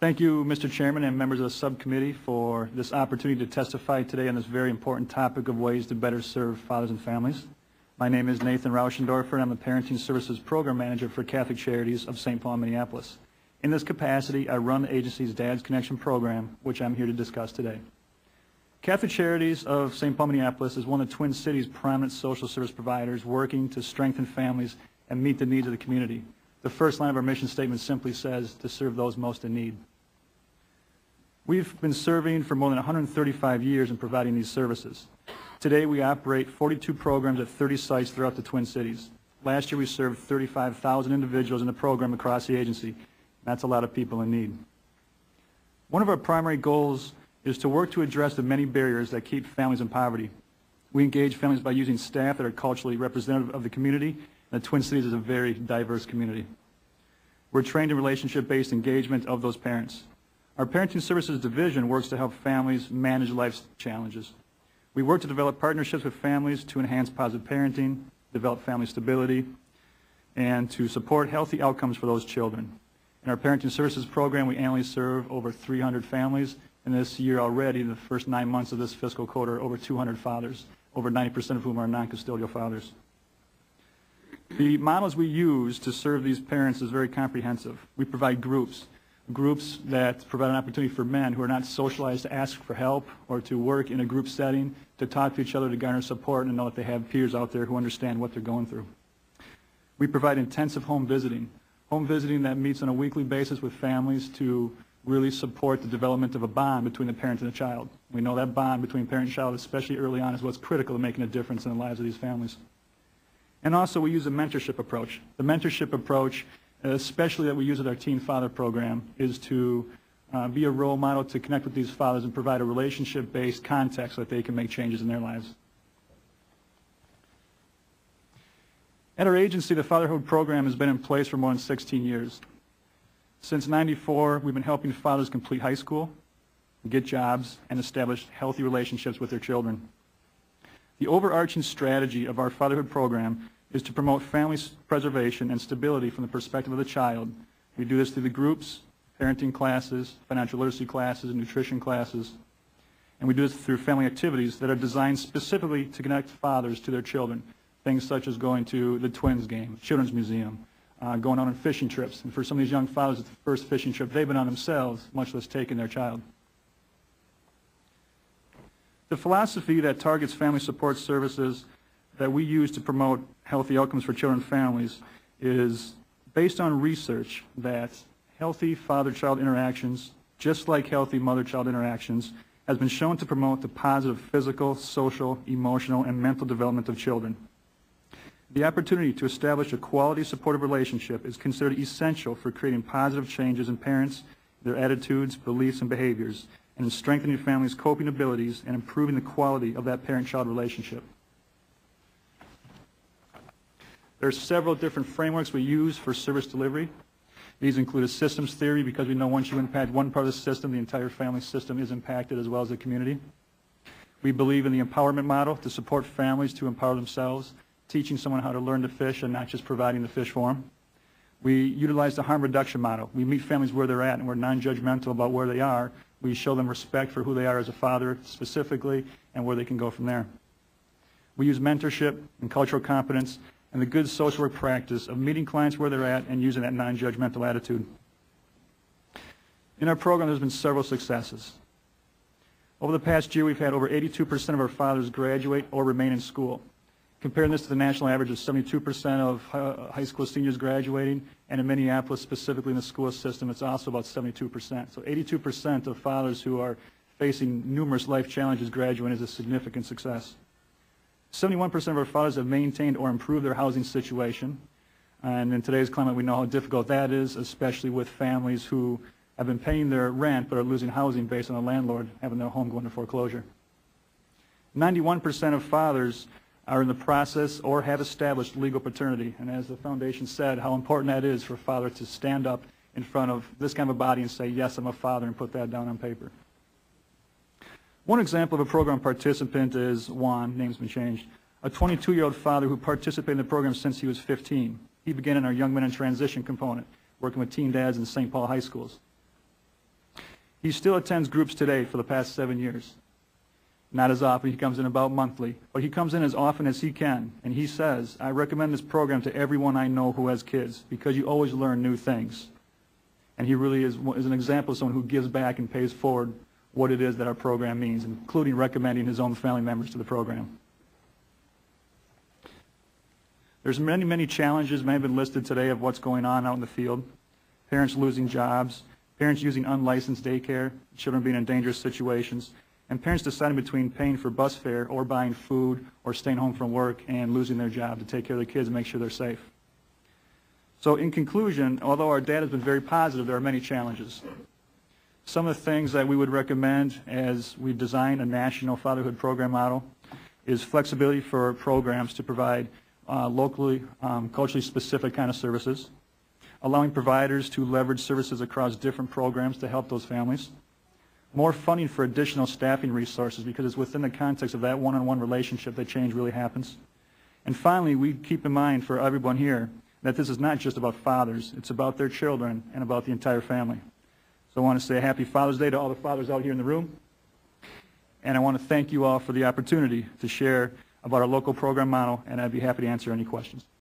Thank you, Mr. Chairman and members of the subcommittee, for this opportunity to testify today on this very important topic of ways to better serve fathers and families. My name is Nathan Rauschendorfer, and I'm the Parenting Services Program Manager for Catholic Charities of St. Paul, Minneapolis. In this capacity, I run the agency's Dad's Connection program, which I'm here to discuss today. Catholic Charities of St. Paul, Minneapolis is one of the Twin Cities' prominent social service providers working to strengthen families and meet the needs of the community. The first line of our mission statement simply says, to serve those most in need. We've been serving for more than 135 years in providing these services. Today we operate 42 programs at 30 sites throughout the Twin Cities. Last year we served 35,000 individuals in the program across the agency. That's a lot of people in need. One of our primary goals is to work to address the many barriers that keep families in poverty. We engage families by using staff that are culturally representative of the community. And the Twin Cities is a very diverse community. We're trained in relationship-based engagement of those parents. Our Parenting Services Division works to help families manage life's challenges. We work to develop partnerships with families to enhance positive parenting, develop family stability, and to support healthy outcomes for those children. In our Parenting Services program, we annually serve over 300 families, and this year already, the first 9 months of this fiscal quarter, over 200 fathers, over 90% of whom are non-custodial fathers. The models we use to serve these parents is very comprehensive. We provide groups that provide an opportunity for men who are not socialized to ask for help or to work in a group setting, to talk to each other, to garner support, and know that they have peers out there who understand what they're going through. We provide intensive home visiting that meets on a weekly basis with families to really support the development of a bond between the parent and the child. We know that bond between parent and child, especially early on, is what's critical to making a difference in the lives of these families. And also we use a mentorship approach. The mentorship approach, especially that we use with our Teen Father program, is to be a role model to connect with these fathers and provide a relationship-based context so that they can make changes in their lives. At our agency, the Fatherhood program has been in place for more than 16 years. Since '94, we've been helping fathers complete high school, get jobs, and establish healthy relationships with their children. The overarching strategy of our Fatherhood program is to promote family preservation and stability from the perspective of the child. We do this through the groups, parenting classes, financial literacy classes, nutrition classes, and we do this through family activities that are designed specifically to connect fathers to their children. Things such as going to the Twins game, Children's Museum, going on fishing trips. And for some of these young fathers, it's the first fishing trip they've been on themselves, much less taking their child. The philosophy that targets family support services that we use to promote healthy outcomes for children and families is based on research that healthy father-child interactions, just like healthy mother-child interactions, has been shown to promote the positive physical, social, emotional, and mental development of children. The opportunity to establish a quality supportive relationship is considered essential for creating positive changes in parents, their attitudes, beliefs, and behaviors, and in strengthening families' coping abilities and improving the quality of that parent-child relationship. There are several different frameworks we use for service delivery. These include a systems theory, because we know once you impact one part of the system, the entire family system is impacted as well as the community. We believe in the empowerment model to support families to empower themselves, teaching someone how to learn to fish and not just providing the fish for them. We utilize the harm reduction model. We meet families where they're at, and we're non-judgmental about where they are. We show them respect for who they are as a father specifically and where they can go from there. We use mentorship and cultural competence and the good social work practice of meeting clients where they're at and using that non-judgmental attitude. In our program, there's been several successes. Over the past year, we've had over 82% of our fathers graduate or remain in school. Comparing this to the national average of 72% of high school seniors graduating, and in Minneapolis, specifically in the school system, it's also about 72%. So 82% of fathers who are facing numerous life challenges graduating is a significant success. 71% of our fathers have maintained or improved their housing situation. And in today's climate, we know how difficult that is, especially with families who have been paying their rent but are losing housing based on the landlord having their home go into foreclosure. 91% of fathers are in the process or have established legal paternity. And as the foundation said, how important that is for a father to stand up in front of this kind of a body and say, yes, I'm a father, and put that down on paper. One example of a program participant is Juan, name's been changed, a 22-year-old father who participated in the program since he was 15. He began in our Young Men in Transition component, working with teen dads in St. Paul high schools. He still attends groups today for the past 7 years. Not as often, he comes in about monthly, but he comes in as often as he can, and he says, I recommend this program to everyone I know who has kids because you always learn new things. And he really is an example of someone who gives back and pays forward what it is that our program means, including recommending his own family members to the program. There's many, many challenges may have been listed today of what's going on out in the field. Parents losing jobs, parents using unlicensed daycare, children being in dangerous situations, and parents deciding between paying for bus fare or buying food or staying home from work and losing their job to take care of their kids and make sure they're safe. So in conclusion, although our data has been very positive, there are many challenges. Some of the things that we would recommend as we design a national fatherhood program model is flexibility for programs to provide locally, culturally specific kind of services, allowing providers to leverage services across different programs to help those families, more funding for additional staffing resources because it's within the context of that one-on-one relationship that change really happens. And finally, we keep in mind for everyone here that this is not just about fathers, it's about their children and about the entire family. So I want to say Happy Father's Day to all the fathers out here in the room. And I want to thank you all for the opportunity to share about our local program model, and I'd be happy to answer any questions.